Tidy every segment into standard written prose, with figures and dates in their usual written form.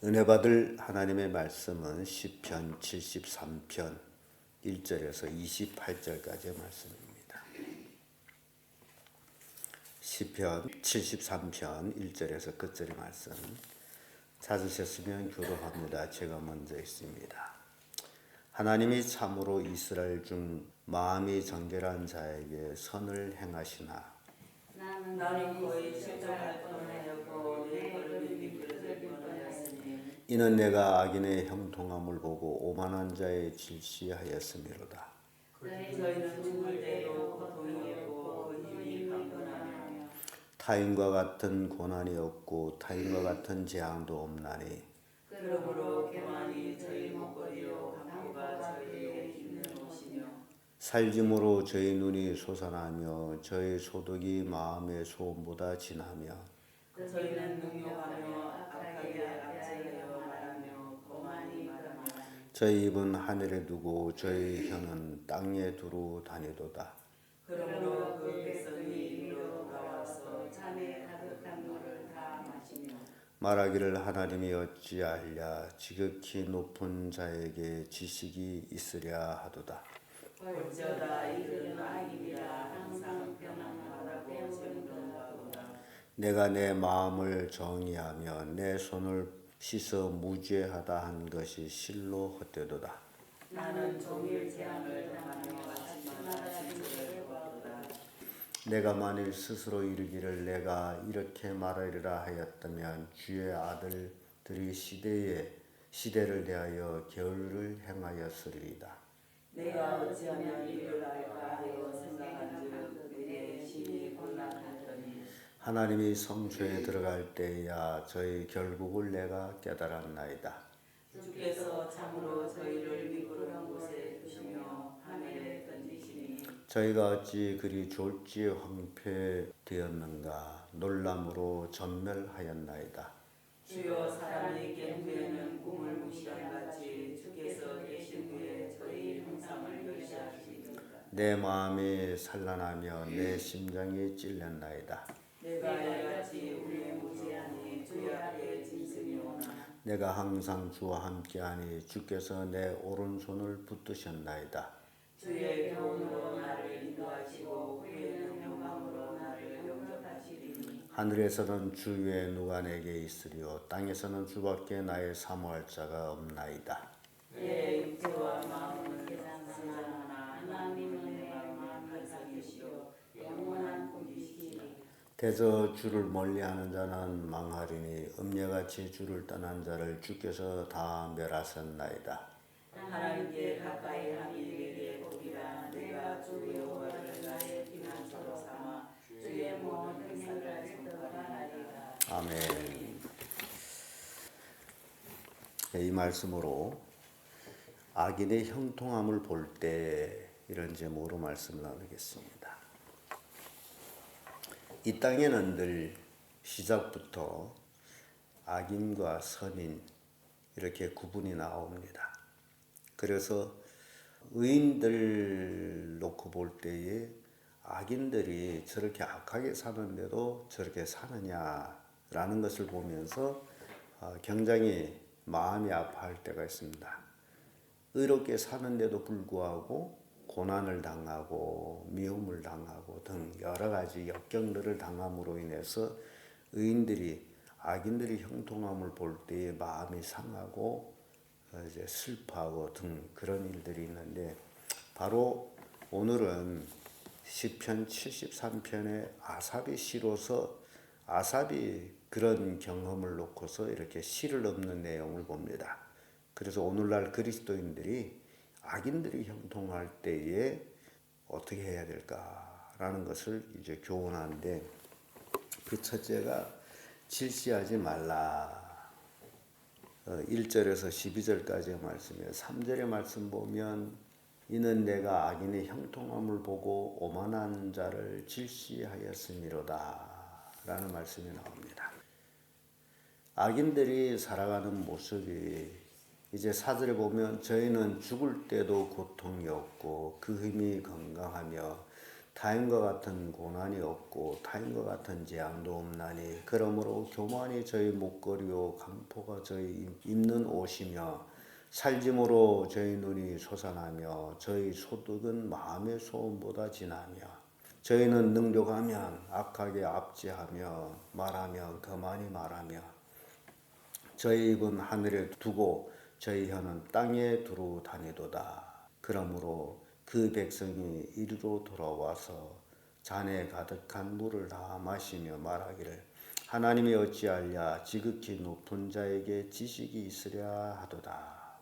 은혜 받을 하나님의 말씀은 시편 73편 1절에서 28절까지의 말씀입니다. 시편 73편 1절에서 끝절의 말씀 찾으셨으면 교독합니다. 제가 먼저 있습니다. 하나님이 참으로 이스라엘 중 마음이 정결한 자에게 선을 행하시나 나는 거의 실족할 뻔하였고 내 걸음이 미끄러질 뻔하였으니 이는 내가 악인의 형통함을 보고 오만한 자의 질시하였음이로다. 저희는 죽을 때도 고통이 없고 그 힘이 강건하며 타인과 같은 고난이 없고 타인과 같은 재앙도 없나니 그러므로 교만이 저희 목걸이요 강구가 저희의 힘을 옷이며 살짐으로 저희 눈이 솟아나며 저희 소득이 마음의 소원보다 진하며 저희는 능욕하며 악하게 악질하여 말하며 거만히 말하며 저희 입은 하늘에 두고 저희 혀는 땅에 두루 다니도다. 그러므로 그 백성이 이리로 나와서 잔에 가득한 물을 다 마시며 말하기를 하나님이 어찌하랴 지극히 높은 자에게 지식이 있으랴 하도다. 어쩌다 이들은 악인이라 항상 평안하다고 정정하도다. 내가 내 마음을 정의하며 내 손을 씻어 무죄하다 한 것이 실로 헛되도다. 나는 종일 재앙을 당하며 아침마다 진술을 보았도다. 내가 만일 스스로 이르기를 내가 이렇게 말하리라 하였다면 주의 아들들이 시대를 대하여 계율을 행하였으리이다. 내가 어찌하면 이를 알까 하여 생각한즉 내게 심히 곤란하더니 하나님이 성소에 들어갈 때야 저희 결국을 내가 깨달았나이다. 주께서 참으로 저희를 미끄러운 곳에 두시며 하늘에 던지시니 저희가 어찌 그리 졸지 황폐되었는가 놀람으로 전멸하였나이다. 주여 사람이 깬 후에는 꿈을 무시한 같이 주께서 계신 후에 저희 형상을 멸시하시리이다. 내 마음이 산란하며 내 심장이 찔렸나이다. 내가 이같이 우리의 무지하니 주의 앞에 짐승이 오나 내가 항상 주와 함께하니 주께서 내 오른손을 붙드셨나이다. 주의 교훈으로 나를 인도하시고 후에는 영광으로 나를 영접하시리니 하늘에서는 주 외에 누가 내게 있으리요 땅에서는 주밖에 나의 사모할 자가 없나이다. 내 육체와 마음은 상하나 하나님은 내 마음 한상이시오 영원한 꿈이시니 대저 주를 멀리하는 자는 망하리니 음녀같이 주를 떠난 자를 주께서 다 멸하셨나이다. 하나님께 가까이 함이 내게 복이라. 내가 주 여호와를 나의 피난처로 삼아 주의 모든 행사를 선택하나이다. 아멘. 이 말씀으로 악인의 형통함을 볼 때 이런 제목으로 말씀을 나누겠습니다. 이 땅에는 늘 시작부터 악인과 선인 이렇게 구분이 나옵니다. 그래서 의인들 놓고 볼 때에 악인들이 저렇게 악하게 사는데도 저렇게 사느냐라는 것을 보면서 굉장히 마음이 아파할 때가 있습니다. 의롭게 사는데도 불구하고 고난을 당하고 미움을 당하고 등 여러 가지 역경들을 당함으로 인해서 의인들이 악인들이 형통함을 볼 때에 마음이 상하고 이제 슬퍼하고 등 그런 일들이 있는데 바로 오늘은 시편 73편의 아삽의 시로서 아삽이 그런 경험을 놓고서 이렇게 시를 읊는 내용을 봅니다. 그래서 오늘날 그리스도인들이 악인들이 형통할 때에 어떻게 해야 될까라는 것을 이제 교훈하는데 그 첫째가 질시하지 말라. 1절에서 12절까지의 말씀이에요. 3절의 말씀 보면 이는 내가 악인의 형통함을 보고 오만한 자를 질시하였음이로다 라는 말씀이 나옵니다. 악인들이 살아가는 모습이 이제 4절에 보면 저희는 죽을 때도 고통이 없고 그 힘이 건강하며 타인과 같은 고난이 없고 타인과 같은 재앙도 없나니 그러므로 교만이 저희 목걸이요 강포가 저희 입는 옷이며 살짐으로 저희 눈이 솟아나며 저희 소득은 마음의 소음보다 진하며 저희는 능욕하면 악하게 압제하며 말하면 더 많이 말하며 저희 입은 하늘에 두고 저희 혀는 땅에 두루 다니도다. 그러므로 그 백성이 이리로 돌아와서 잔에 가득한 물을 다 마시며 말하기를 하나님이 어찌하랴 지극히 높은 자에게 지식이 있으랴 하도다.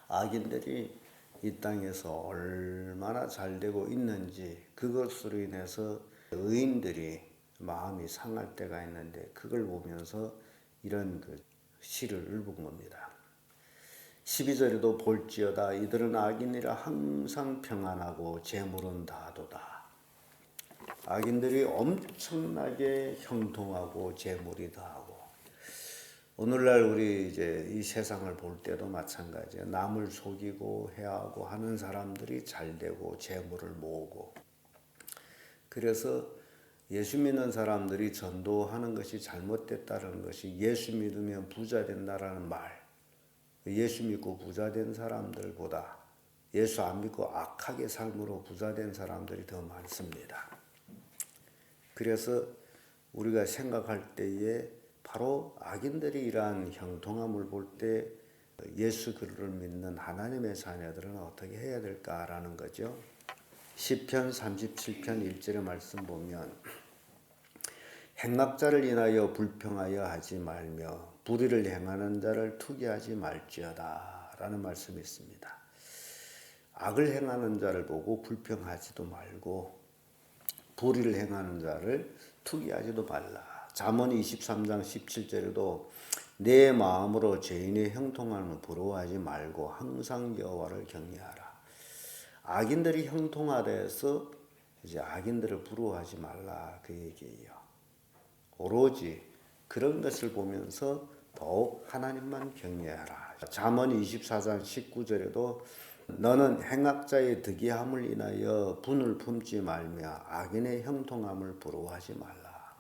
악인들이 이 땅에서 얼마나 잘되고 있는지 그것으로 인해서 의인들이 마음이 상할 때가 있는데 그걸 보면서 이런 시를 읊은 겁니다. 12절에도 볼지어다 이들은 악인이라 항상 평안하고 재물은 다하도다. 악인들이 엄청나게 형통하고 재물이 다하고 오늘날 우리 이제 이 세상을 볼 때도 마찬가지예요. 남을 속이고 해하고 하는 사람들이 잘되고 재물을 모으고 그래서 예수 믿는 사람들이 전도하는 것이 잘못됐다는 것이 예수 믿으면 부자 된다라는 말 예수 믿고 부자 된 사람들보다 예수 안 믿고 악하게 삶으로 부자 된 사람들이 더 많습니다. 그래서 우리가 생각할 때에 바로 악인들이 이러한 형통함을 볼 때 예수 그리스도를 믿는 하나님의 자녀들은 어떻게 해야 될까라는 거죠. 시편 37편 1절의 말씀 보면 행악자를 인하여 불평하여 하지 말며 불의를 행하는 자를 투기하지 말지어다 라는 말씀이 있습니다. 악을 행하는 자를 보고 불평하지도 말고 불의를 행하는 자를 투기하지도 말라. 잠언 23장 17절에도 내 마음으로 죄인의 형통함을 부러워하지 말고 항상 여호와를 경외하라. 악인들이 형통하다 해서 이제 악인들을 부러워하지 말라 그 얘기예요. 오로지 그런 것을 보면서 더욱 하나님만 경외하라. 잠언 24장 19절에도 너는 행악자의 득이함을 인하여 분을 품지 말며 악인의 형통함을 부러워하지 말라.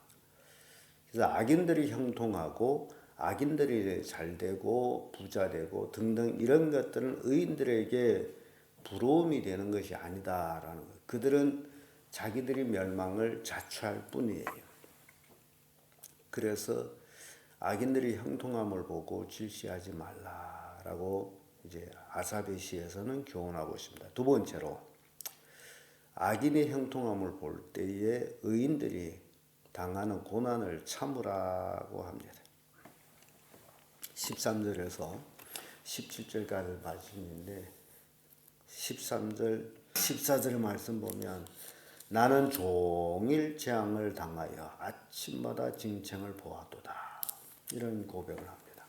그래서 악인들이 형통하고 악인들이 잘되고 부자되고 등등 이런 것들은 의인들에게 부러움이 되는 것이 아니다라는 거예요. 그들은 자기들이 멸망을 자초할 뿐이에요. 그래서 악인들이 형통함을 보고 질시하지 말라라고 이제 아사베 시에서는 교훈하고 있습니다. 두 번째로 악인의 형통함을 볼 때에 의인들이 당하는 고난을 참으라고 합니다. 13절에서 17절까지 말씀인데 13절 14절 말씀 보면 나는 종일 재앙을 당하여 아침마다 징징을 보았도다. 이런 고백을 합니다.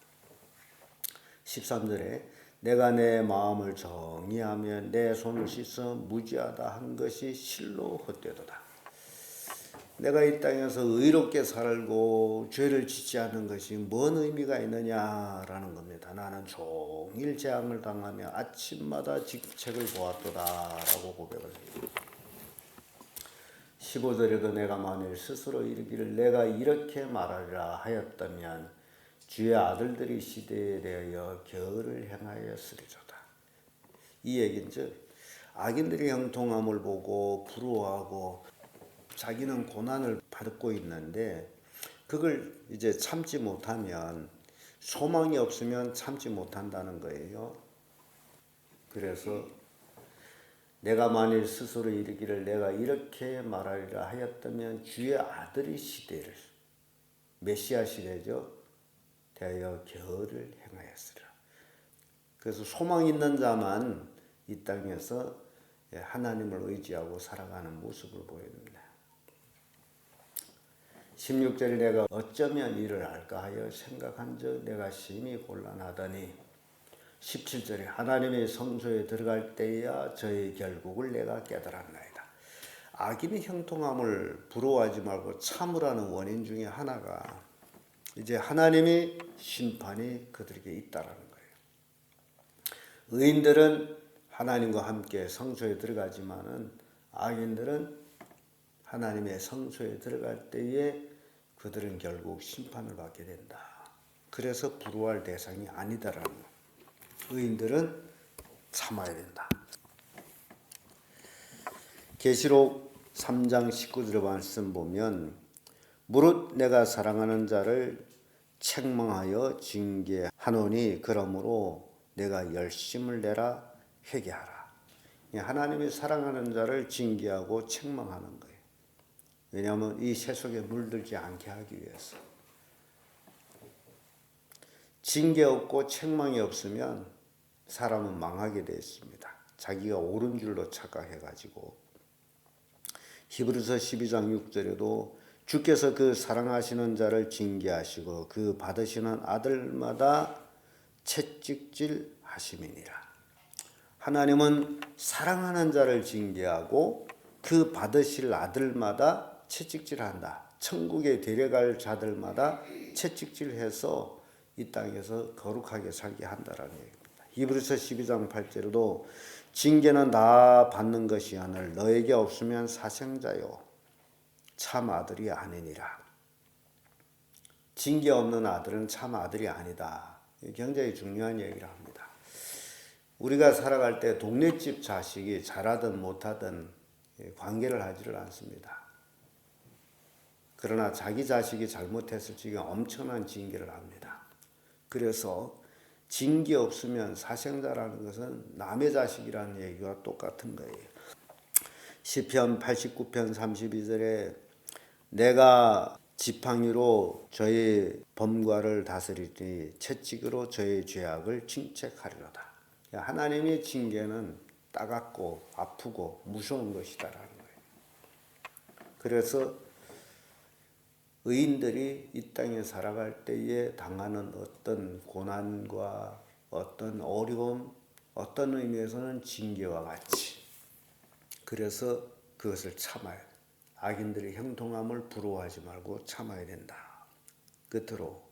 13절에 내가 내 마음을 정의하며 내 손을 씻어 무지하다 한 것이 실로 헛되도다. 내가 이 땅에서 의롭게 살고 죄를 짓지 않는 것이 뭔 의미가 있느냐라는 겁니다. 나는 종일 재앙을 당하며 아침마다 직책을 보았도다라고 고백을 합니다. 15절에도 내가 만일 스스로 이르기를 내가 이렇게 말하리라 하였다면 주의 아들들이 시대에 대하여 겨울을 행하였으리로다. 이 얘기인즉 악인들이 형통함을 보고 부러워하고 자기는 고난을 받고 있는데 그걸 이제 참지 못하면 소망이 없으면 참지 못한다는 거예요. 그래서 내가 만일 스스로 이르기를 내가 이렇게 말하리라 하였다면 주의 아들이 시대를 메시아 시대죠. 대하여 겨울을 행하였으리라. 그래서 소망 있는 자만 이 땅에서 하나님을 의지하고 살아가는 모습을 보여줍니다. 16절에 내가 어쩌면 이를 알까 하여 생각한 적 내가 심히 곤란하더니 17절에 하나님의 성소에 들어갈 때야 저의 결국을 내가 깨달았나이다. 악인의 형통함을 부러워하지 말고 참으라는 원인 중에 하나가 이제 하나님의 심판이 그들에게 있다라는 거예요. 의인들은 하나님과 함께 성소에 들어가지만은 악인들은 하나님의 성소에 들어갈 때에 그들은 결국 심판을 받게 된다. 그래서 부러워할 대상이 아니다라는 거. 의인들은 참아야 된다. 계시록 3장 19절 말씀 보면 무릇 내가 사랑하는 자를 책망하여 징계하노니 그러므로 내가 열심을 내라 회개하라. 하나님이 사랑하는 자를 징계하고 책망하는 거예요. 왜냐하면 이 세속에 물들지 않게 하기 위해서. 징계 없고 책망이 없으면 사람은 망하게 되어 있습니다. 자기가 옳은 줄로 착각해가지고. 히브리서 12장 6절에도 주께서 그 사랑하시는 자를 징계하시고 그 받으시는 아들마다 채찍질 하심이니라. 하나님은 사랑하는 자를 징계하고 그 받으실 아들마다 채찍질한다. 천국에 데려갈 자들마다 채찍질해서 이 땅에서 거룩하게 살게 한다라는 얘기입니다. 히브리서 12장 8절에도 징계는 다 받는 것이 하늘 너에게 없으면 사생자요 참 아들이 아니니라. 징계 없는 아들은 참 아들이 아니다. 굉장히 중요한 얘기를 합니다. 우리가 살아갈 때 동네집 자식이 잘하든 못하든 관계를 하지를 않습니다. 그러나 자기 자식이 잘못했을 적에 엄청난 징계를 합니다. 그래서 징계 없으면 사생자라는 것은 남의 자식이라는 얘기와 똑같은 거예요. 시편 89편 32절에 내가 지팡이로 저의 범과를 다스리니 채찍으로 저의 죄악을 칭책하리로다. 하나님의 징계는 따갑고 아프고 무서운 것이다라는 거예요. 그래서 의인들이 이 땅에 살아갈 때에 당하는 어떤 고난과 어떤 어려움, 어떤 의미에서는 징계와 같이 그래서 그것을 참아야 돼. 악인들의 형통함을 부러워하지 말고 참아야 된다. 끝으로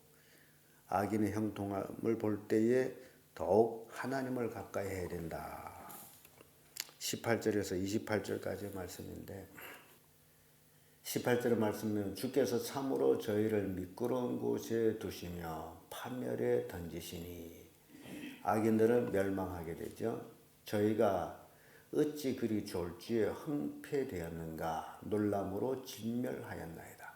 악인의 형통함을 볼 때에 더욱 하나님을 가까이 해야 된다. 18절에서 28절까지의 말씀인데 18절의 말씀은 주께서 참으로 저희를 미끄러운 곳에 두시며 판멸에 던지시니 악인들은 멸망하게 되죠. 저희가 어찌 그리 졸지에 흥패되었는가 놀람으로 진멸하였나이다.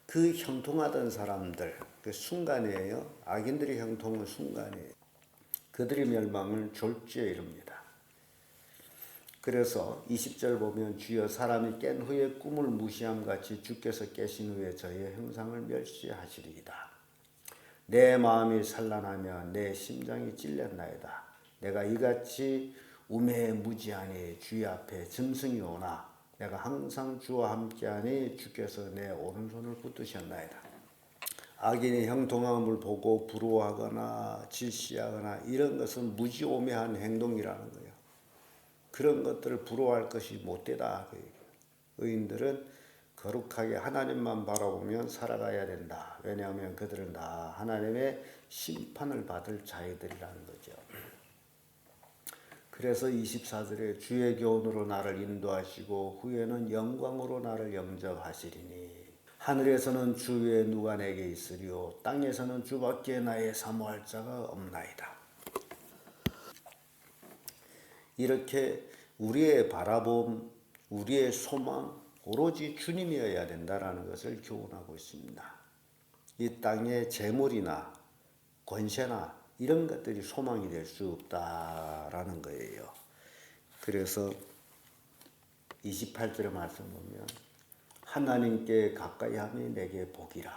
그 형통하던 사람들 그 순간이에요. 악인들의 형통은 순간이에요. 그들의 멸망을 졸지에 이릅니다. 그래서 20절 보면 주여 사람이 깬 후에 꿈을 무시함같이 주께서 깨신 후에 저의 형상을 멸시하시리이다. 내 마음이 산란하며 내 심장이 찔렸나이다. 내가 이같이 우매무지하니 주의 앞에 짐승이 오나 내가 항상 주와 함께하니 주께서 내 오른손을 붙드셨나이다. 악인의 형통함을 보고 부러워하거나 질시하거나 이런 것은 무지오매한 행동이라는 거예요. 그런 것들을 부러워할 것이 못되다. 의인들은 거룩하게 하나님만 바라보면 살아가야 된다. 왜냐하면 그들은 다 하나님의 심판을 받을 자들이라는 거죠. 그래서 24절에 주의 교훈으로 나를 인도하시고 후에는 영광으로 나를 영접하시리니 하늘에서는 주 외에 누가 내게 있으리요 땅에서는 주밖에 나의 사모할 자가 없나이다. 이렇게 우리의 바라봄, 우리의 소망 오로지 주님이어야 된다라는 것을 교훈하고 있습니다. 이 땅의 재물이나 권세나 이런 것들이 소망이 될 수 없다라는 거예요. 그래서 28절의 말씀 보면 하나님께 가까이 함이 내게 복이라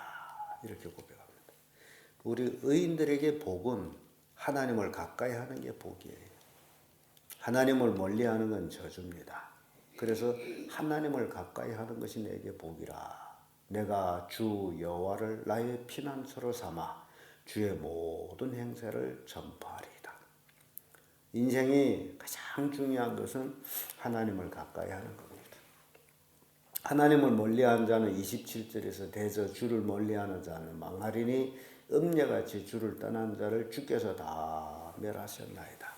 이렇게 고백합니다. 우리 의인들에게 복은 하나님을 가까이 하는 게 복이에요. 하나님을 멀리하는 건 저주입니다. 그래서 하나님을 가까이 하는 것이 내게 복이라. 내가 주 여호와를 나의 피난처로 삼아 주의 모든 행세를 전파하리이다. 인생이 가장 중요한 것은 하나님을 가까이 하는 겁니다. 하나님을 멀리하는 자는 27절에서 대저 주를 멀리하는 자는 망하리니 음녀같이 주를 떠난 자를 주께서 다 멸하셨나이다.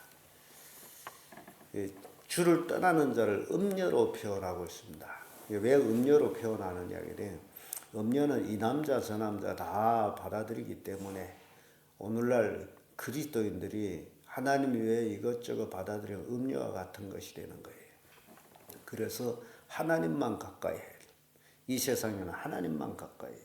주를 떠나는 자를 음녀로 표현하고 있습니다. 왜 음녀로 표현하느냐 그래. 음녀는 이 남자 저 남자 다 받아들이기 때문에 오늘날 그리스도인들이 하나님 외에 이것저것 받아들이는 음녀와 같은 것이 되는 거예요. 그래서 하나님만 가까이 해야 돼. 이 세상에는 하나님만 가까이 해요.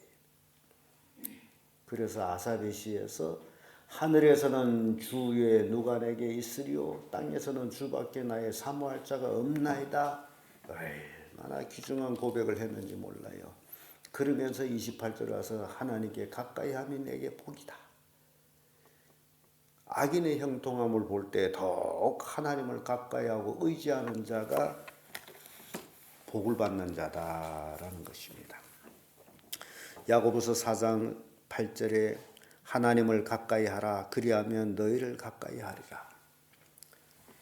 그래서 아사베 시에서 하늘에서는 주 외에 누가 내게 있으리요 땅에서는 주밖에 나의 사모할 자가 없나이다. 얼마나 귀중한 고백을 했는지 몰라요. 그러면서 28절 와서 하나님께 가까이 함이 내게 복이다. 악인의 형통함을 볼 때 더욱 하나님을 가까이 하고 의지하는 자가 복을 받는 자다라는 것입니다. 야고보서 4장 8절에 하나님을 가까이 하라 그리하면 너희를 가까이 하리라.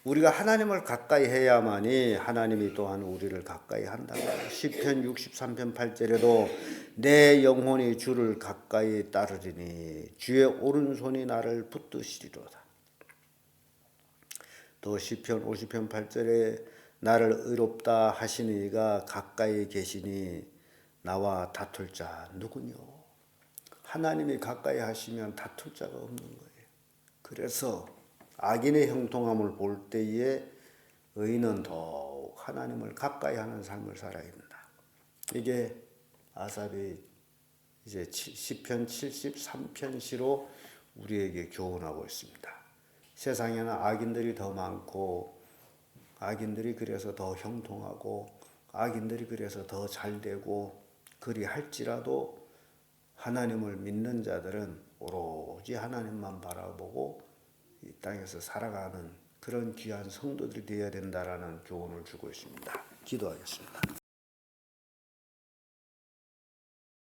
우리가 하나님을 가까이 해야만이 하나님이 또한 우리를 가까이 한다. 시편 63편 8절에도 내 영혼이 주를 가까이 따르리니 주의 오른손이 나를 붙드시리로다. 또 시편 50편 8절에 나를 의롭다 하시는 이가 가까이 계시니 나와 다툴 자 누구뇨? 하나님이 가까이 하시면 다툴 자가 없는 거예요. 그래서 악인의 형통함을 볼 때에 의인은 더욱 하나님을 가까이 하는 삶을 살아야 된다. 이게 아삽이 이제 시편 73편 시로 우리에게 교훈하고 있습니다. 세상에는 악인들이 더 많고 악인들이 그래서 더 형통하고 악인들이 그래서 더 잘되고 그리 할지라도 하나님을 믿는 자들은 오로지 하나님만 바라보고 이 땅에서 살아가는 그런 귀한 성도들이 되어야 된다라는 교훈을 주고 있습니다. 기도하겠습니다.